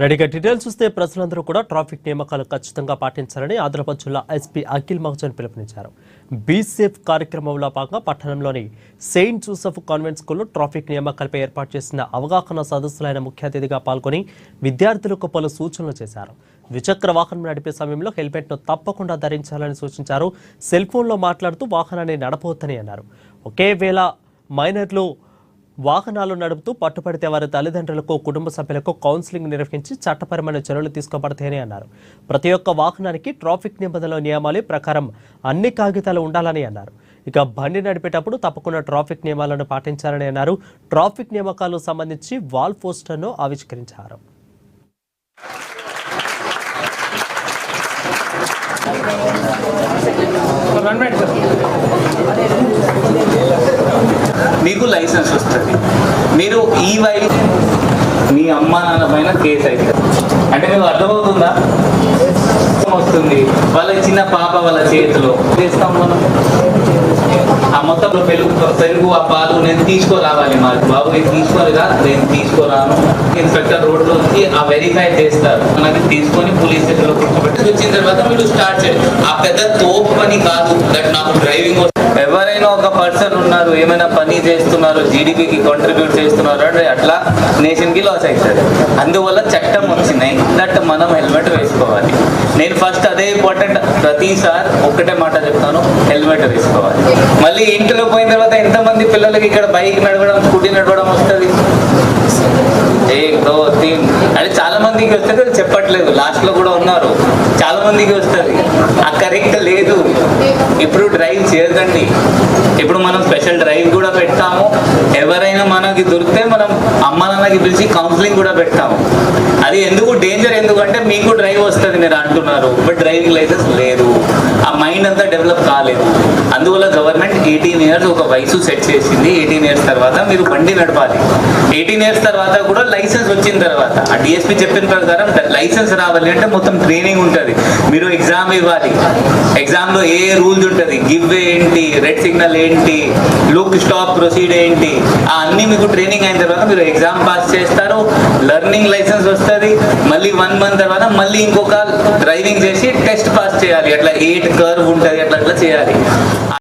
రెడీగా డీటెయిల్స్ చూస్తే ప్రజలందరూ కూడా ట్రాఫిక్ నియమాలు ఖచ్చితంగా పాటించాలని ఆదిలాబాద్ జిల్లా ఎస్పీ అఖిల్ మహజన్ పిలుపునిచ్చారు. బీ సేఫ్ కార్యక్రమంలో భాగంగా పట్టణంలోని సెయింట్ జోసెఫ్ కాన్వెంట్ స్కూల్లో ట్రాఫిక్ నియామకాలపై ఏర్పాటు చేసిన అవగాహన సదస్సులో ఆయన ముఖ్య అతిథిగా పాల్గొని విద్యార్థులకు పలు సూచనలు చేశారు. ద్విచక్ర వాహనం నడిపే సమయంలో హెల్మెట్ను తప్పకుండా ధరించాలని సూచించారు. సెల్ ఫోన్లో మాట్లాడుతూ వాహనాన్ని నడపవద్దని అన్నారు. ఒకేవేళ మైనర్లు వాహనాలు నడుపుతూ పట్టుబడితే వారి తల్లిదండ్రులకు కుటుంబ సభ్యులకు కౌన్సిలింగ్ నిర్వహించి చట్టపరమైన చర్యలు తీసుకోబడతాయని అన్నారు. ప్రతి ఒక్క వాహనానికి ట్రాఫిక్ నిబంధనల నియమాల ప్రకారం అన్ని కాగితాలు ఉండాలని అన్నారు. ఇక బండి నడిపేటప్పుడు తప్పకుండా ట్రాఫిక్ నియమాలను పాటించాలని అన్నారు. ట్రాఫిక్ నియామకాలకు సంబంధించి వాల్ పోస్టర్ను ఆవిష్కరించారు. మీకు లైసెన్స్ వస్తుంది, మీరు ఈ వైల్ మీ అమ్మ నాన్న పైన కేసు అవుతుంది అంటే మీకు అర్థమవుతుందా? వస్తుంది వాళ్ళ చిన్న పాప వాళ్ళ చేతిలో చేస్తాం మనం ఆ మొత్తంలో పెరుగు ఆ పాలు నేను తీసుకురావాలి. మాకు బాబు నేను తీసుకోలేదా, నేను తీసుకురాను. ఇన్స్పెక్టర్ రోడ్లో వచ్చి ఆ వెరిఫై చేస్తారు. మనకి తీసుకొని పోలీస్ స్టేషన్లో కూర్చోబెట్టి వచ్చిన తర్వాత మీరు స్టార్ట్ చేయండి. ఆ పెద్ద తోపు పని కాదు, దట్ నాకు డ్రైవింగ్. ఎవరైనా ఒక పర్సన్ ఉన్నారు ఏమైనా పని చేస్తున్నారు జీడిపికి కాంట్రిబ్యూట్ చేస్తున్నారు అంటే అట్లా నేషన్కి లాస్ అవుతుంది. అందువల్ల చట్టం వచ్చినాయి దట్ మనం హెల్మెట్ వేసుకోవాలి. నేను ఫస్ట్ అదే ఇంపార్టెంట్, ప్రతిసారి ఒక్కటే మాట చెప్తాను, హెల్మెట్ వేసుకోవాలి. మళ్ళీ ఇంటిలో పోయిన తర్వాత ఎంతమంది పిల్లలకి ఇక్కడ బైక్ నడవడం స్కూటీ నడవడం వస్తుంది? అంటే చాలా మందికి వస్తుంది, చెప్పట్లేదు. లాస్ట్ లో కూడా ఉన్నారు, చాలా మందికి వస్తుంది. ఆ కరెక్ట్ లేదు. ఇప్పుడు డ్రైవ్ చేయకండి. ఇప్పుడు మనం స్పెషల్ డ్రైవ్ కూడా పెడతాము. ఎవరైనా మనకి దొరికితే మనం అమ్మ నాన్నకి పిలిచి కౌన్సిలింగ్ కూడా పెడతాము. అది ఎందుకు డేంజర్, ఎందుకంటే మీకు డ్రైవ్ వస్తుంది మీరు అంటున్నారు, బట్ డ్రైవింగ్ లైసెన్స్ లేదు. ఆ మైండ్ అంతా డెవలప్ కాలేదు. అందువల్ల గవర్నమెంట్ 18 years ఒక వయసు సెట్ చేసింది. 18 years తర్వాత మీరు బండి నడపాలి. 18 years తర్వాత కూడా లైసెన్స్ వచ్చిన తర్వాత ఆ డిఎస్పీ చెప్పిన ప్రకారం లైసెన్స్ రావాలి అంటే మొత్తం ట్రైనింగ్ ఉంటుంది. మీరు ఎగ్జామ్ ఇవ్వాలి. ఎగ్జామ్లో ఏ రూల్స్ ఉంటుంది, గివ్ వే ఏంటి, రెడ్ సిగ్నల్ ఏంటి, లుక్ స్టాప్ ప్రొసీడ్ ఏంటి, అన్నీ మీకు ట్రైనింగ్ అయిన తర్వాత మీరు ఎగ్జామ్ పాస్ చేస్తారు. లర్నింగ్ లైసెన్స్ వస్తుంది. మళ్ళీ 1 month తర్వాత మళ్ళీ ఇంకొక డ్రైవింగ్ చేసి టెస్ట్ పాస్ చేయాలి. అట్లా 8 కర్వ్ ఉంటుంది, అట్లా చేయాలి.